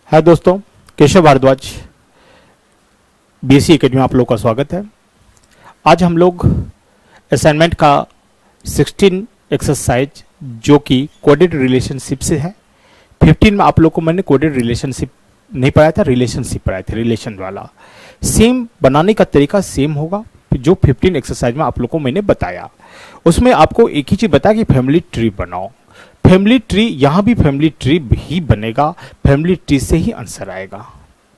हाय दोस्तों, Keshav Bhardwaj BSc academy में आप लोग का स्वागत है। आज हम लोग असाइनमेंट का 16 एक्सरसाइज जो कि कोडेड रिलेशनशिप से है। 15 में आप लोग को मैंने कोडेड रिलेशनशिप नहीं पढ़ाया था, रिलेशनशिप पढ़ाए थे, रिलेशन वाला। सेम बनाने का तरीका सेम होगा जो 15 एक्सरसाइज में आप लोग को मैंने बताया। उसमें आपको एक ही चीज़ बताया कि फैमिली ट्री बनाओ। फैमिली ट्री, यहाँ भी फैमिली ट्री ही बनेगा, फैमिली ट्री से ही आंसर आएगा।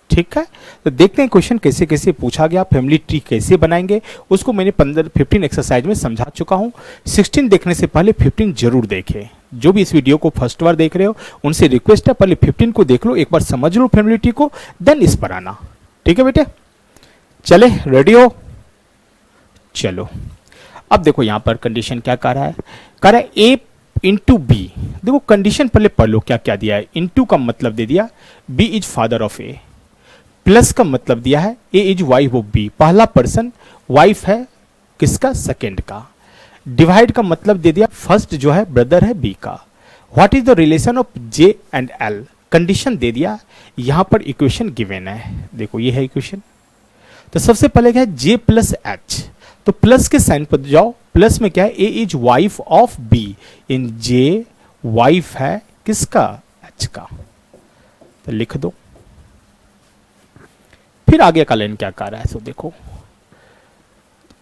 ठीक है, तो देखते हैं क्वेश्चन कैसे कैसे पूछा गया, फैमिली ट्री कैसे बनाएंगे उसको मैंने 15 एक्सरसाइज में समझा चुका हूँ। 16 देखने से पहले 15 जरूर देखें। जो भी इस वीडियो को फर्स्ट बार देख रहे हो उनसे रिक्वेस्ट है, पहले 15 को देख लो, एक बार समझ लो फैमिली ट्री को, देन इस पर आना। ठीक है बेटे, चले रेडी हो? चलो अब देखो यहाँ पर कंडीशन क्या कह रहा है ए इंटू बी। देखो कंडीशन पहले पढ़ लो क्या क्या दिया है। इंटू का मतलब दे दिया B is father of A, plus का मतलब दिया है A is wife of B, पहला पर्सन वाइफ है किसका? सेकेंड का। डिवाइड का मतलब दे दिया फर्स्ट जो है ब्रदर है बी का। What is the relation of J and L, condition दे दिया। यहां पर इक्वेशन गिवन है, देखो ये है इक्वेशन। तो सबसे पहले क्या है जे प्लस एच, तो प्लस के साइन पर जाओ। प्लस में क्या है A is wife of B, इन जे वाइफ है किसका? एच का, तो लिख दो। फिर आगे का लाइन क्या कह रहा है, सो देखो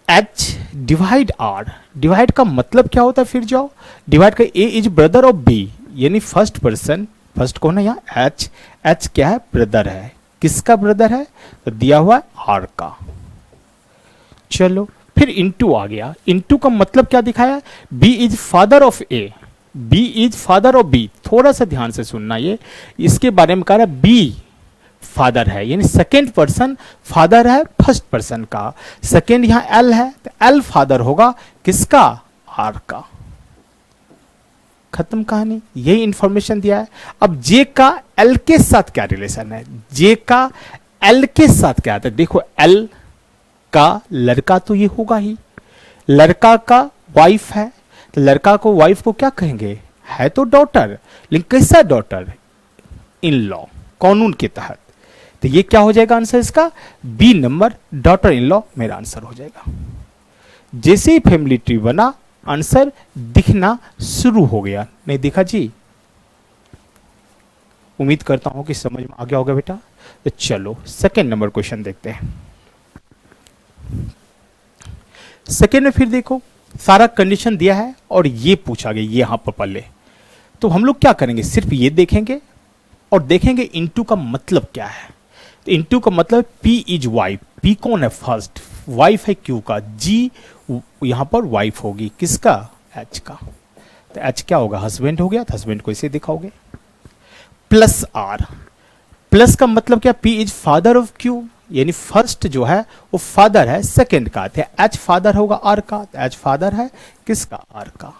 एच डिवाइड आर। डिवाइड का मतलब क्या होता है, फिर जाओ डिवाइड का ए इज ब्रदर ऑफ बी, यानी फर्स्ट पर्सन, फर्स्ट कौन है यहाँ? एच। एच क्या है? ब्रदर है, किसका ब्रदर है? तो दिया हुआ है आर का। चलो फिर इंटू आ गया। इंटू का मतलब क्या दिखाया? B is father of A, B is father of B. थोड़ा सा ध्यान से सुनना, ये इसके बारे में कह रहा है बी फादर है, यानी सेकेंड पर्सन फादर है फर्स्ट पर्सन का। सेकेंड यहां एल है, तो एल फादर होगा किसका? आर का। खत्म कहानी, यही इंफॉर्मेशन दिया है। अब जे का एल के साथ क्या रिलेशन है? जे का एल के साथ क्या आता है? देखो एल का लड़का तो ये होगा ही, लड़का का वाइफ है, तो लड़का को वाइफ को क्या कहेंगे? है तो डॉटर, लेकिन कैसा डॉटर? इन लॉ, कानून के तहत। तो ये क्या हो जाएगा आंसर इसका? B number, daughter in law मेरा आंसर हो जाएगा। जैसे ही फैमिली ट्री बना आंसर दिखना शुरू हो गया। नहीं दिखा जी? उम्मीद करता हूं कि समझ में आ गया होगा बेटा। तो चलो सेकेंड नंबर क्वेश्चन देखते हैं। सेकेंड में फिर देखो सारा कंडीशन दिया है और ये पूछा गया, ये यहां पर पहले तो हम लोग क्या करेंगे, सिर्फ ये देखेंगे और देखेंगे इनटू का मतलब क्या है। तो इनटू का मतलब पी इज वाइफ, पी कौन है? फर्स्ट वाइफ है क्यू का, जी यहां पर वाइफ होगी किसका? एच का। तो एच क्या होगा? हस्बैंड हो गया, तो हस्बैंड को इसे दिखाओगे। प्लस आर, प्लस का मतलब क्या? P is father of Q, यानी फर्स्ट जो है वो फादर है सेकंड का, एच फादर होगा आर का, एच फादर है किसका? आर का।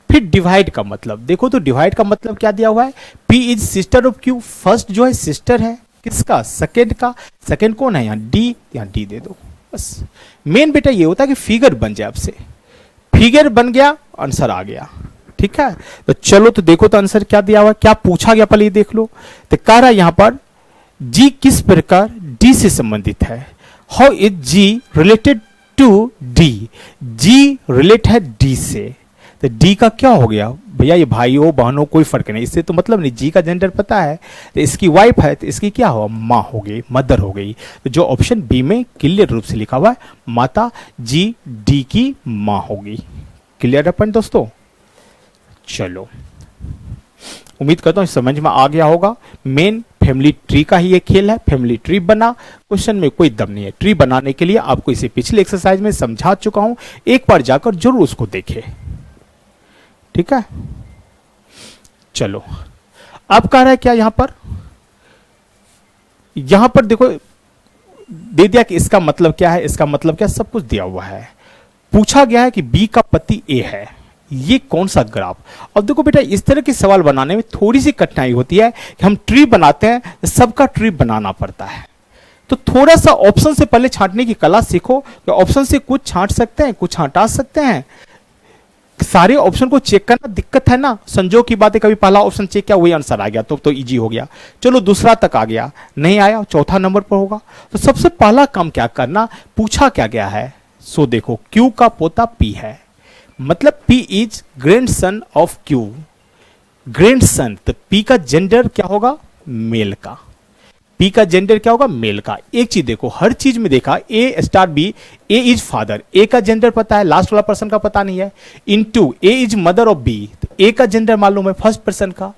फिर डिवाइड का मतलब देखो, तो डिवाइड का मतलब क्या दिया हुआ है? P is sister of Q, first जो है सिस्टर है किसका? सेकंड का। सेकंड कौन है यहाँ? डी, यहाँ डी दे दो बस। मेन बेटा ये होता है कि फिगर बन जाए, आपसे फिगर बन गया आंसर आ गया। ठीक है, तो चलो तो देखो तो आंसर क्या दिया हुआ, क्या पूछा गया पहले ये देख लो। तो कह रहा है यहां पर जी किस प्रकार डी से संबंधित है। How is G related to D, G relate है डी से। तो डी का क्या हो गया भैया? ये भाइयों बहनों कोई फर्क नहीं, इससे तो मतलब नहीं। जी का जेंडर पता है, तो इसकी वाइफ है तो इसकी क्या हुआ? माँ हो गई, मदर हो गई। तो जो ऑप्शन बी में क्लियर रूप से लिखा हुआ है माता जी डी की माँ होगी। क्लियर है पॉइंट दोस्तों? चलो उम्मीद करता हूं समझ में आ गया होगा। मेन फैमिली ट्री का ही ये खेल है। फैमिली ट्री बना, क्वेश्चन में कोई दम नहीं है। ट्री बनाने के लिए आपको इसे पिछले एक्सरसाइज में समझा चुका हूं, एक बार जाकर जरूर उसको देखें। ठीक है, चलो अब कह रहा है क्या यहां पर? यहां पर देखो दे दिया कि इसका मतलब क्या है, इसका मतलब क्या, सब कुछ दिया हुआ है। पूछा गया है कि बी का पति ए है, ये कौन सा ग्राफ। अब देखो बेटा इस तरह के सवाल बनाने में थोड़ी सी कठिनाई होती है कि हम ट्री बनाते हैं, सबका ट्री बनाना पड़ता है। तो थोड़ा सा ऑप्शन से पहले छांटने की कला सीखो कि ऑप्शन से कुछ छांट सकते हैं, कुछ हटा सकते हैं। सारे ऑप्शन को चेक करना दिक्कत है ना, संजोग की बात है, कभी पहला ऑप्शन चेक किया वही आंसर आ गया तो इजी हो गया। चलो दूसरा तक आ गया, नहीं आया चौथा नंबर पर होगा। तो सबसे पहला काम क्या करना, पूछा क्या गया है, सो देखो क्यू का पोता पी है, मतलब P is grandson of Q, grandson, तो पी का जेंडर क्या होगा, मेल का, पी का जेंडर क्या होगा, मेल का। एक चीज देखो, हर चीज में देखा A star B, A is father, A का जेंडर पता है, लास्ट वाला पर्सन का पता नहीं है, into A is mother of B, तो ए का जेंडर मालूम है फर्स्ट पर्सन का,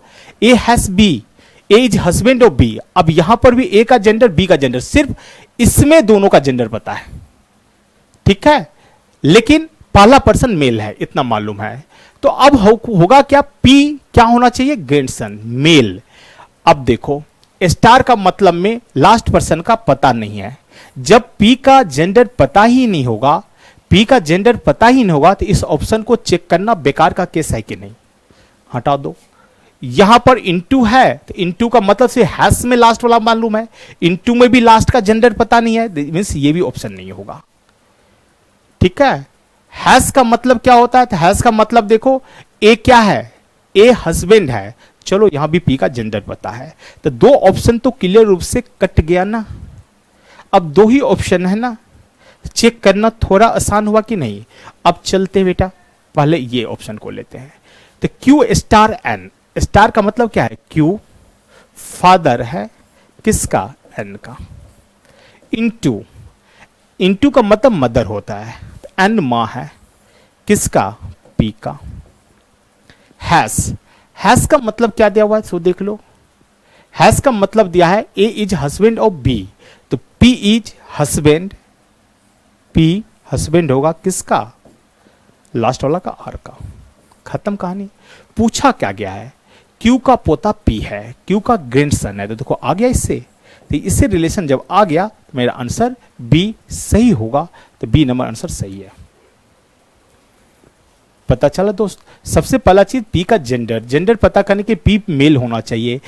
A has B, A is husband of B. अब यहां पर भी ए का जेंडर बी का जेंडर, सिर्फ इसमें दोनों का जेंडर पता है, ठीक है, लेकिन पहला पर्सन मेल है इतना मालूम है। तो अब होगा क्या, पी क्या होना चाहिए, ग्रैंडसन मेल। अब देखो स्टार का मतलब में लास्ट पर्सन का पता नहीं है, जब पी का जेंडर पता ही नहीं होगा, पी का जेंडर पता ही नहीं होगा, तो इस ऑप्शन को चेक करना बेकार का केस है कि नहीं, हटा दो। यहां पर इनटू है, तो इनटू का मतलब से हैश में लास्ट वाला मालूम है, इनटू में भी लास्ट का जेंडर पता नहीं है, मींस ये भी ऑप्शन नहीं होगा, ठीक है। हैश का मतलब क्या होता है, तो हैश का मतलब देखो ए क्या है, ए हस्बैंड है, चलो यहां भी पी का जेंडर पता है, तो दो ऑप्शन तो क्लियर रूप से कट गया ना। अब दो ही ऑप्शन है ना, चेक करना थोड़ा आसान हुआ कि नहीं। अब चलते बेटा, पहले ये ऑप्शन को लेते हैं, तो क्यू स्टार एन, स्टार का मतलब क्या है, क्यू फादर है किसका, एन का, इनटू, इनटू का मतलब मदर होता है, एन मां है किसका, पी का, हैश, हैश का मतलब क्या दिया हुआ है, सो देख लो, हैश का मतलब दिया है A is husband of B, तो P is husband, P husband होगा किसका, लास्ट वाला का, आर का, खत्म कहानी। पूछा क्या गया है, क्यू का पोता पी है, क्यू का ग्रैंडसन है, तो देखो आ गया इससे, तो इससे रिलेशन जब आ गया तो मेरा आंसर बी सही होगा, तो बी नंबर आंसर सही है। पता चला दोस्त, सबसे पहला चीज पी का जेंडर, जेंडर पता करने के पी मेल होना चाहिए।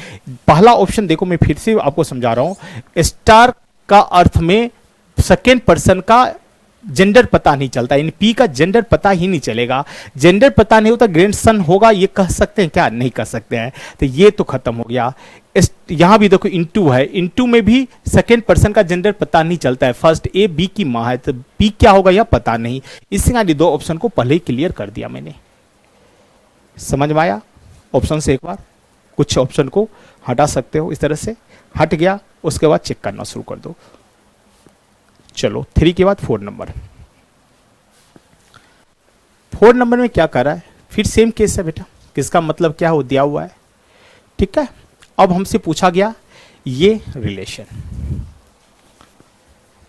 पहला ऑप्शन देखो, मैं फिर से आपको समझा रहा हूं, स्टार का अर्थ में सेकेंड पर्सन का जेंडर पता नहीं चलता, इन पी का जेंडर पता ही नहीं चलेगा, जेंडर पता नहीं होता ग्रैंडसन होगा, ये कह सकते हैं क्या, नहीं कह सकते हैं, तो ये तो खत्म हो गया। यहां भी देखो इनटू है, इनटू में भी सेकेंड पर्सन का जेंडर पता नहीं चलता है, फर्स्ट ए बी की मां है, तो बी क्या होगा यह पता नहीं, इसलिए दो ऑप्शन को पहले ही क्लियर कर दिया मैंने। समझ में आया, ऑप्शन से एक बार कुछ ऑप्शन को हटा सकते हो, इस तरह से हट गया, उसके बाद चेक करना शुरू कर दो। चलो 3 के बाद 4 नंबर, 4 नंबर में क्या कर रहा है, फिर सेम केस है बेटा, किसका मतलब क्या हो दिया हुआ है, ठीक है। अब हमसे पूछा गया ये रिलेशन,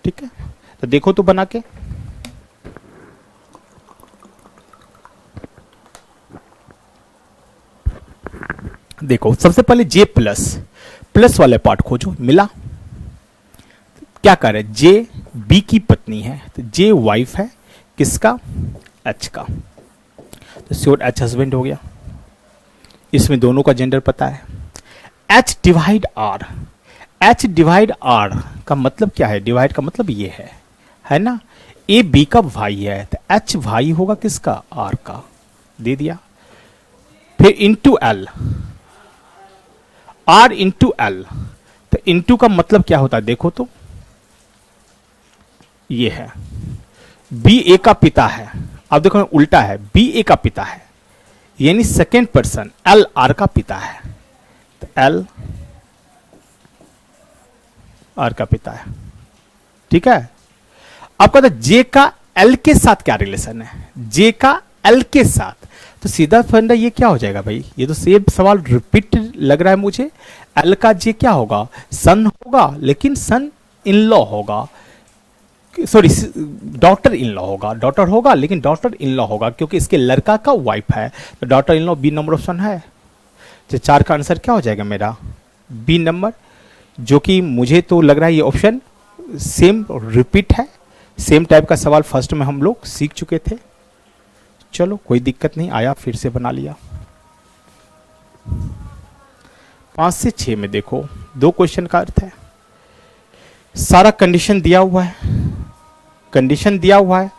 ठीक है, तो देखो तो बना के, देखो सबसे पहले जे प्लस, प्लस वाले पार्ट खोजो, मिला, क्या कर रहे, जे बी की पत्नी है, तो जे वाइफ है किसका, एच का, तो श्योर एच हस्बैंड हो गया, इसमें दोनों का जेंडर पता है। H divide R, H divide R का मतलब क्या है, डिवाइड का मतलब ये है ना, ए बी का भाई है, तो एच भाई होगा किसका, आर का, दे दिया। फिर into L, R into L, तो इंटू का मतलब क्या होता है, देखो तो ये है, बी ए का पिता है, अब देखो उल्टा है, बी ए का पिता है, यानी सेकेंड पर्सन एल आर का पिता है, तो एल आर का पिता है, ठीक है। अब कहता है जे का एल के साथ क्या रिलेशन है, जे का एल के साथ, तो सीधा फंडा ये क्या हो जाएगा भाई, ये तो सेम सवाल रिपीट लग रहा है मुझे, एल का जे क्या होगा, सन होगा, लेकिन सन इन लॉ होगा, सॉरी डॉटर इन लॉ होगा, डॉटर होगा लेकिन डॉटर इन लॉ होगा, क्योंकि इसके लड़का का वाइफ है, तो daughter in law B number option है। तो 4 का आंसर क्या हो जाएगा मेरा, बी नंबर, जो कि मुझे तो लग रहा है ये ऑप्शन सेम रिपीट है, सेम टाइप का सवाल फर्स्ट में हम लोग सीख चुके थे। चलो कोई दिक्कत नहीं, आया फिर से बना लिया। 5 से 6 में देखो 2 क्वेश्चन का अर्थ है, सारा कंडीशन दिया हुआ है, कंडीशन दिया हुआ है,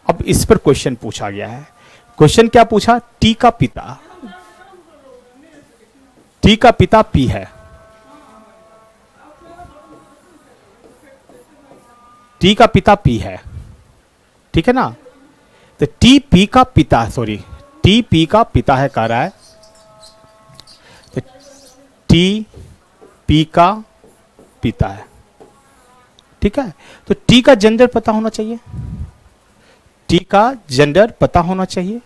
अब इस पर क्वेश्चन पूछा गया है। क्वेश्चन क्या पूछा? टी का पिता, टी का पिता पी है, टी का पिता पी है, ठीक है ना? तो टी पी का पिता, सॉरी टी पी का पिता है कह रहा है, तो टी पी का पिता है, ठीक है? तो टी का जेंडर पता होना चाहिए, टी का जेंडर पता होना चाहिए।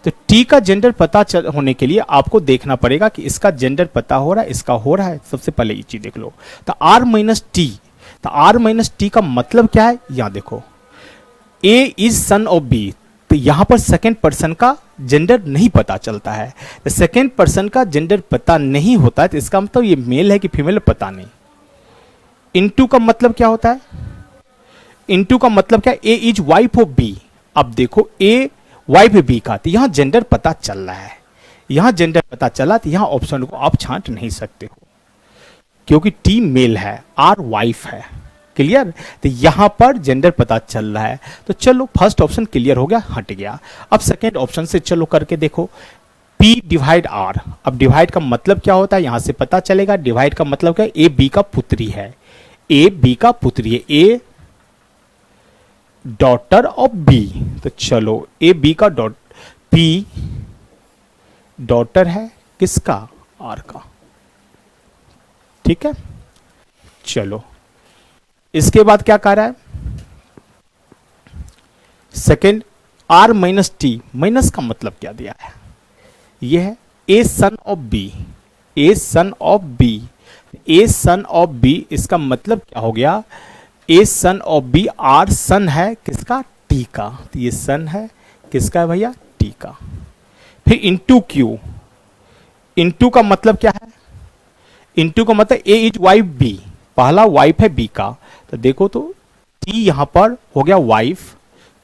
तो टी का जेंडर पता होने के लिए आपको देखना पड़ेगा कि इसका जेंडर पता हो रहा है, इसका हो रहा है। सबसे पहले ये चीज देख लो। तो आर माइनस टी, तो आर माइनस टी का मतलब क्या है? यहां देखो, ए इज सन ऑफ बी, तो यहां पर सेकेंड पर्सन का जेंडर नहीं पता चलता है। तो सेकेंड पर्सन का जेंडर पता नहीं होता है, तो इसका मतलब ये मेल है कि फीमेल पता नहीं। इनटू का मतलब क्या होता है? इनटू का मतलब क्या? A is wife of B. अब देखो, ए वाइफ बी का, तो यहां जेंडर पता चल रहा है, यहां जेंडर पता चला, तो यहां ऑप्शन को आप छांट नहीं सकते हो, क्योंकि टी मेल है, आर वाइफ है। क्लियर? तो यहां पर जेंडर पता चल रहा है। तो चलो फर्स्ट ऑप्शन क्लियर हो गया, हट गया। अब सेकेंड ऑप्शन से चलो करके देखो, P डिवाइड R। अब डिवाइड का मतलब क्या होता है? यहां से पता चलेगा। डिवाइड का मतलब क्या? ए बी का पुत्री है, ए बी का पुत्री है, ए डॉटर ऑफ बी। तो चलो ए बी का पी डॉटर है किसका? आर का, ठीक है? चलो इसके बाद क्या कह रहा है? Second, R minus T, minus का मतलब क्या दिया है? यह है A son of B, A son of B, A son of B, इसका मतलब क्या हो गया? A son of B, R son है किसका? टी का। तो ये सन है किसका है भैया? टी का। फिर इंटू क्यू, इंटू का मतलब क्या है? इंटू का मतलब ए इज वाइफ बी, पहला वाइफ है बी का, तो देखो तो टी यहां पर हो गया वाइफ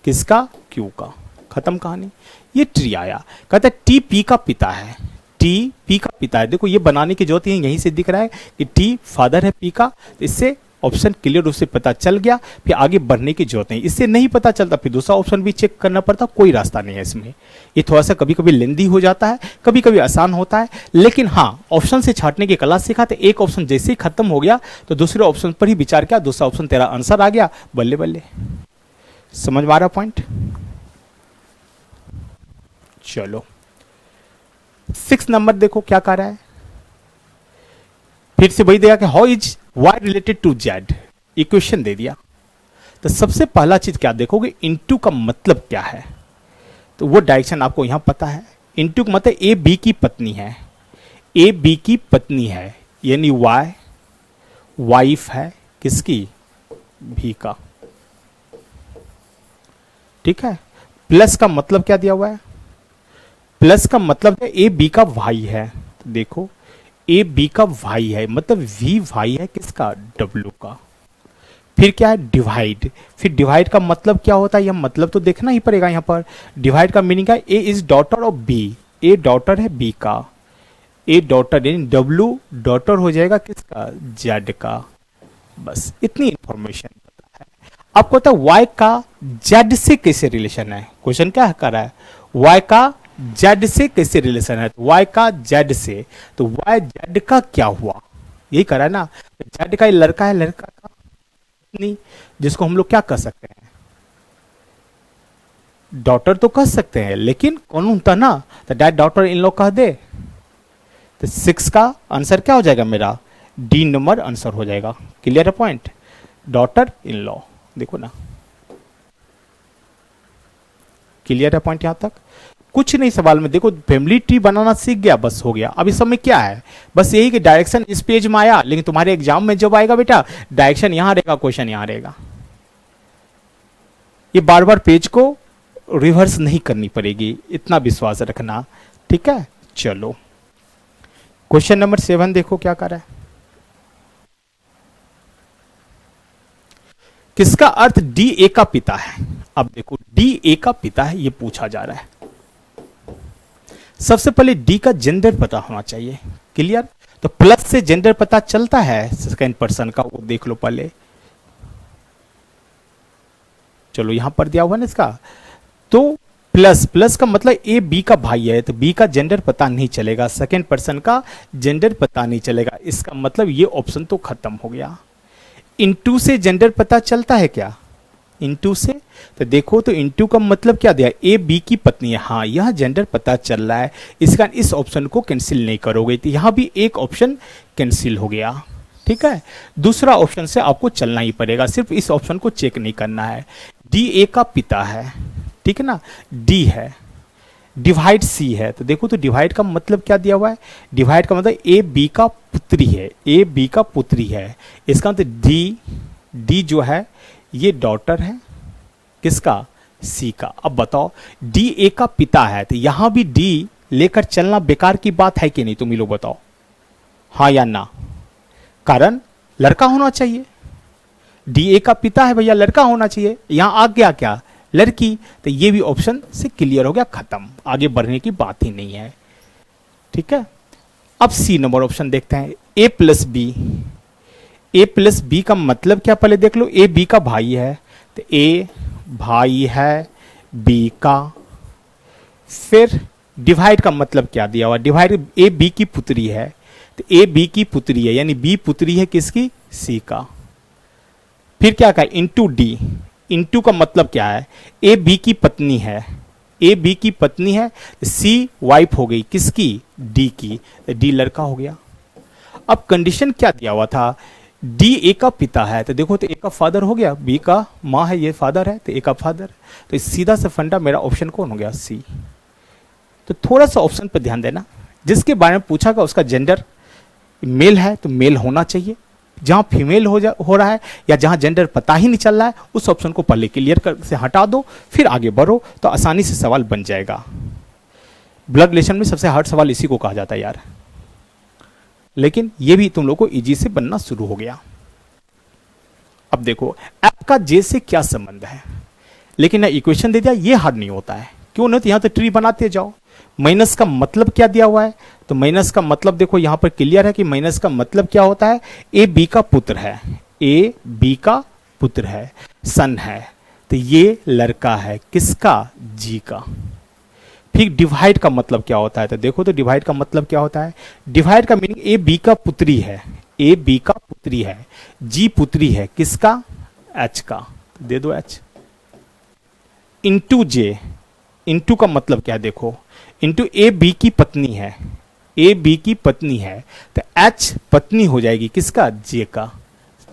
किसका? क्यू का। खत्म कहानी। ये ट्री आया, कहता है टी पी का पिता है, टी पी का पिता है। देखो ये बनाने की जरूरत है, यहीं से दिख रहा है कि टी फादर है पी का, तो इससे ऑप्शन क्लियर रूप से पता चल गया। फिर आगे बढ़ने की जरूरत नहीं, इससे नहीं पता चलता फिर दूसरा ऑप्शन भी चेक करना पड़ता, कोई रास्ता नहीं है इसमें। ये थोड़ा सा कभी कभी लेंदी हो जाता है, कभी कभी आसान होता है, लेकिन हाँ ऑप्शन से छाटने की कला सीखा। तो एक ऑप्शन जैसे ही खत्म हो गया तो दूसरे ऑप्शन पर ही विचार किया, दूसरा ऑप्शन तेरा आंसर आ गया, बल्ले बल्ले। समझ में आ रहा पॉइंट? चलो 6 नंबर देखो क्या कह रहा है, फिर से वही देगा कि how is Y related to Z, equation दे दिया। तो सबसे पहला चीज क्या देखोगे? इनटू का मतलब क्या है? तो वो डायरेक्शन आपको यहां पता है। इनटू का मतलब ए बी की पत्नी है, ए बी की पत्नी है, यानी वाई वाइफ है किसकी? भी का, ठीक है? प्लस का मतलब क्या दिया हुआ है? प्लस का मतलब है ए बी का भाई है। तो देखो ए बी का भाई है, मतलब वी भाई है किसका? डब्ल्यू का। फिर क्या है? डिवाइड। फिर डिवाइड का मतलब क्या होता है? यह मतलब तो देखना ही पड़ेगा यहां पर। डिवाइड का मीनिंग है A is daughter of B, A daughter है बी का, ए डॉटर यानी डब्ल्यू डॉटर हो जाएगा किसका? जेड का। बस इतनी इंफॉर्मेशन पता है। आपको पता है वाई का जेड से कैसे रिलेशन है? क्वेश्चन क्या कर रहा है? वाई का जेड से कैसे रिलेशन है? वाई का जेड से, तो वाई जेड का क्या हुआ? यही करा है ना। जेड का लड़का है, लड़का का नहीं, जिसको हम लोग क्या कर सकते हैं? डॉटर तो कह सकते हैं, लेकिन कौन होता ना, तो डैड डॉटर इन लोग कह दे। तो 6 का आंसर क्या हो जाएगा मेरा? डी नंबर आंसर हो जाएगा। क्लियर है पॉइंट? Daughter in law. देखो ना, क्लियर है पॉइंट? यहां तक कुछ नहीं सवाल में। देखो फैमिली ट्री बनाना सीख गया, बस हो गया। अब इस समय क्या है? बस यही कि डायरेक्शन इस पेज में आया, लेकिन तुम्हारे एग्जाम में जब आएगा बेटा, डायरेक्शन यहां रहेगा, क्वेश्चन यहां रहेगा। ये बार बार पेज को रिवर्स नहीं करनी पड़ेगी, इतना विश्वास रखना, ठीक है? चलो क्वेश्चन नंबर 7 देखो क्या कर रहा है। किसका अर्थ डी ए का पिता है? अब देखो डी ए का पिता है, ये पूछा जा रहा है। सबसे पहले डी का जेंडर पता होना चाहिए। क्लियर? तो प्लस से जेंडर पता चलता है सेकंड पर्सन का, वो देख लो पहले। चलो यहां पर दिया हुआ ना इसका, तो प्लस प्लस का मतलब ए बी का भाई है, तो बी का जेंडर पता नहीं चलेगा, सेकेंड पर्सन का जेंडर पता नहीं चलेगा, इसका मतलब ये ऑप्शन तो खत्म हो गया। इनटू से जेंडर पता चलता है क्या? इनटू से, तो देखो तो इनटू का मतलब क्या दिया, ए बी की पत्नी है, हाँ यह जेंडर पता चल रहा है, इसका इस ऑप्शन को कैंसिल नहीं करोगे, तो यहां भी एक ऑप्शन कैंसिल हो गया। ठीक है, दूसरा ऑप्शन से आपको चलना ही पड़ेगा, सिर्फ इस ऑप्शन को चेक नहीं करना है। डी ए का पिता है, ठीक है ना, डी है, डिवाइड सी है, तो देखो तो डिवाइड का मतलब क्या दिया हुआ है, डिवाइड का मतलब ए बी का पुत्री है, ए बी का पुत्री है, इसका मतलब डी, डी जो है ये डॉटर है किसका, सी का। अब बताओ डी ए का पिता है, तो यहां भी डी लेकर चलना बेकार की बात है कि नहीं, तुम ही लोग बताओ, हाँ या ना? कारण लड़का होना चाहिए, डी ए का पिता है भैया, लड़का होना चाहिए, यहां आ गया क्या, लड़की, तो ये भी ऑप्शन से क्लियर हो गया, खत्म, आगे बढ़ने की बात ही नहीं है। ठीक है, अब सी नंबर ऑप्शन देखते हैं, ए प्लस बी, ए प्लस बी का मतलब क्या पहले देख लो, ए बी का भाई है, तो ए भाई है बी का, फिर डिवाइड का मतलब क्या दिया हुआ, डिवाइड ए बी की पुत्री है, तो ए बी की पुत्री है, यानी बी पुत्री है किसकी, सी का। फिर क्या कहा, इंटू डी, इंटू का मतलब क्या है, ए बी की पत्नी है, ए बी की पत्नी है, सी वाइफ हो गई किसकी, डी की, डी लड़का हो गया। अब कंडीशन क्या दिया हुआ था, डी ए का पिता है, तो देखो तो ए का फादर हो गया, बी का माँ है, ये फादर है, तो ए का फादर, तो सीधा से फंडा मेरा ऑप्शन कौन हो गया, सी। तो थोड़ा सा ऑप्शन पर ध्यान देना, जिसके बारे में पूछा गया उसका जेंडर मेल है तो मेल होना चाहिए, जहां फीमेल हो रहा है या जहां जेंडर पता ही नहीं चल रहा है उस ऑप्शन को पहले क्लियर कर से हटा दो, फिर आगे बढ़ो, तो आसानी से सवाल बन जाएगा। ब्लड रिलेशन में सबसे हार्ड सवाल इसी को कहा जाता है यार, लेकिन ये भी तुम लोग को इजी से बनना शुरू हो गया। अब देखो एफ का जे से क्या संबंध है, लेकिन इक्वेशन दे दिया, ये हार्ड नहीं होता है, क्यों नहीं, तो यहां तो ट्री बनाते जाओ। माइनस का मतलब क्या दिया हुआ है, तो माइनस का मतलब देखो यहां पर क्लियर है कि माइनस का मतलब क्या होता है, ए बी का पुत्र है, ए बी का पुत्र है, सन है, तो ये लड़का है किसका, जी का। फिर डिवाइड का मतलब क्या होता है, तो देखो तो डिवाइड का मतलब क्या होता है, डिवाइड का मीनिंग ए बी का पुत्री है, ए बी का पुत्री है, जी पुत्री है किसका, एच का, दे दो एच। इंटू जे, इंटू का मतलब क्या है, देखो इंटू ए बी की पत्नी है, ए बी की पत्नी है, तो एच पत्नी हो जाएगी किसका, जे का।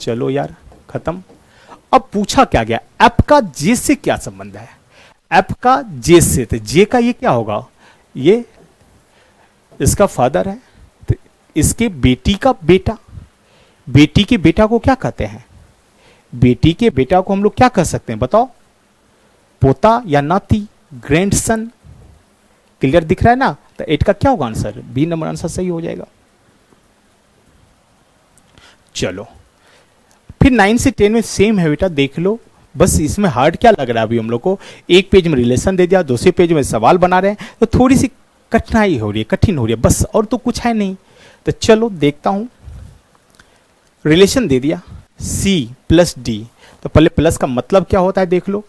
चलो यार खत्म। अब पूछा क्या गया, एफ का जे से क्या संबंध है, एफ का जे से, तो जे का ये क्या होगा, ये इसका फादर है, तो इसके बेटी का बेटा, बेटी के बेटा को क्या कहते हैं, बेटी के बेटा को हम लोग क्या कह सकते हैं बताओ, पोता या नाती, ग्रैंडसन। क्लियर दिख रहा है ना, तो 8 का क्या होगा आंसर, बी नंबर आंसर सही हो जाएगा। चलो फिर 9 से 10 में सेम है बेटा, देख लो, बस इसमें हार्ड क्या लग रहा है अभी हम लोग को, एक पेज में रिलेशन दे दिया, दूसरे पेज में सवाल बना रहे हैं, तो थोड़ी सी कठिनाई हो रही है, कठिन हो रही है बस, और तो कुछ है नहीं। तो चलो देखता हूं, रिलेशन दे दिया सी प्लस डी, तो पहले प्लस का मतलब क्या होता है देख लो,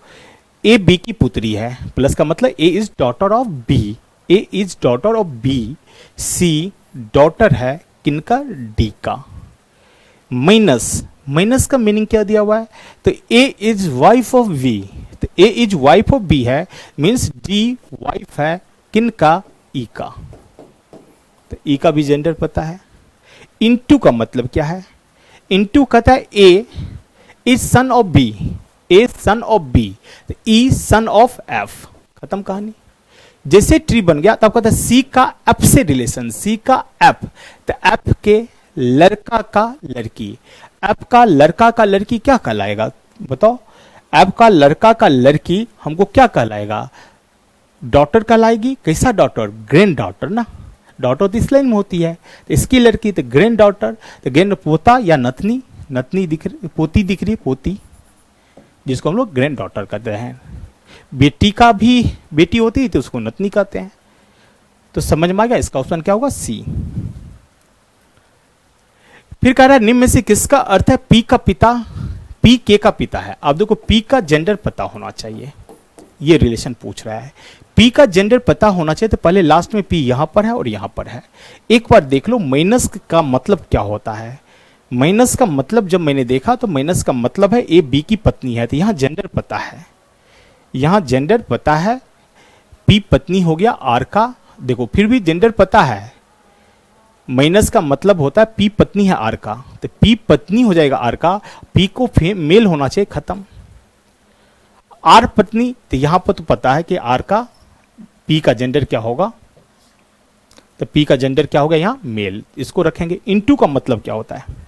ए बी की पुत्री है, प्लस का मतलब A is daughter of B, A is daughter of B, C daughter है किनका, डी का। माइनस, माइनस का मीनिंग क्या दिया हुआ है, तो A is wife of B, तो A is wife of B है, मीन्स डी वाइफ है किनका, ई का, तो ई का भी जेंडर पता है। इनटू का मतलब क्या है, इनटू कहता है A is son of B, A son of B, E son of F, खत्म कहानी। जैसे ट्री बन गया तब कहता है सी का एफ से रिलेशन, सी का एफ, तो एफ के लड़का का लड़की, एफ का लड़का का लड़की क्या कहलाएगा बताओ, एफ का लड़का का लड़की हमको क्या कहलाएगा, डॉटर कहलाएगी, कैसा डॉटर, ग्रैंड डॉटर ना, डॉटर तो इस लाइन में होती है, तो इसकी लड़की तो ग्रैंड डॉटर, तो ग्रैंड पोता या नतनी, नतनी दिख रही, पोती दिख रही है, पोती, जिसको हम लोग ग्रैंड डॉटर कहते हैं। बेटी का भी बेटी होती है तो उसको नतनी कहते हैं। तो समझ में आ गया, इसका ऑप्शन क्या होगा, सी। फिर कह रहा है निम्न में से किसका अर्थ है पी का पिता, पी के का पिता है। अब देखो पी का जेंडर पता होना चाहिए, ये रिलेशन पूछ रहा है। P का जेंडर पता होना चाहिए, तो पहले लास्ट में P यहां पर है और यहां पर है। एक बार देख लो माइनस का मतलब क्या होता है। माइनस का मतलब जब मैंने देखा तो माइनस का मतलब है ए बी की पत्नी है, तो यहां जेंडर पता है, यहां जेंडर पता है। P पत्नी हो गया आर का, देखो फिर भी जेंडर पता है। माइनस का मतलब होता है P पत्नी है आर का, तो P पत्नी हो जाएगा आर का, P को मेल होना चाहिए, खत्म। आर पत्नी, तो यहां पर तो पता है कि आर का P का जेंडर क्या होगा, तो P का जेंडर क्या होगा यहां मेल, इसको रखेंगे। इनटू का मतलब क्या होता है,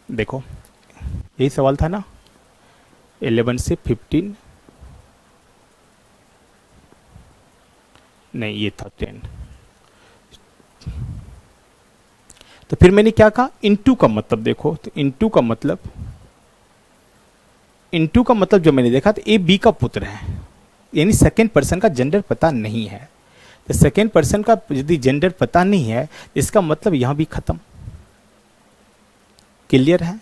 देखो यही सवाल था ना, 11 से 15, नहीं ये था 10। तो फिर मैंने क्या कहा, इनटू का मतलब देखो, तो इनटू का मतलब जो मैंने देखा तो ए बी का पुत्र है, यानी सेकेंड पर्सन का जेंडर पता नहीं है। तो सेकेंड पर्सन का यदि जेंडर पता नहीं है, इसका मतलब यहां भी खत्म। क्लियर है,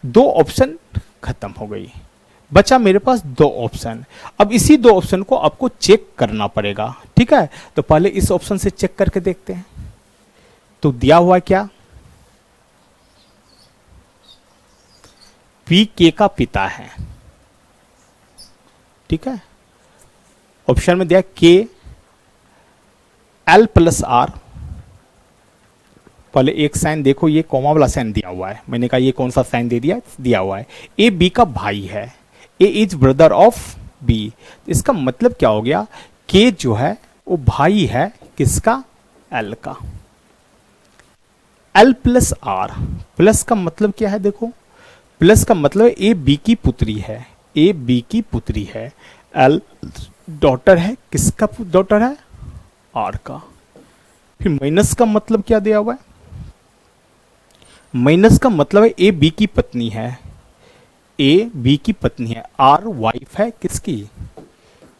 दो ऑप्शन खत्म हो गई, बचा मेरे पास दो ऑप्शन। अब इसी दो ऑप्शन को आपको चेक करना पड़ेगा, ठीक है। तो पहले इस ऑप्शन से चेक करके देखते हैं। तो दिया हुआ क्या, पी के का पिता है, ठीक है। ऑप्शन में दिया के एल प्लस आर, पहले एक साइन देखो, ये कॉमा वाला साइन दिया हुआ है, मैंने कहा ये कौन सा साइन दे दिया हुआ है। ए बी का भाई है, A is brother of B, इसका मतलब क्या हो गया, के जो है वो भाई है किसका, एल का। एल प्लस आर, प्लस का मतलब क्या है, देखो प्लस का मतलब ए बी की पुत्री है, ए बी की पुत्री है। एल डॉटर है, किसका डॉटर है, आर का। फिर माइनस का मतलब क्या दिया हुआ है, माइनस का मतलब है ए बी की पत्नी है, ए बी की पत्नी है, आर वाइफ है किसकी,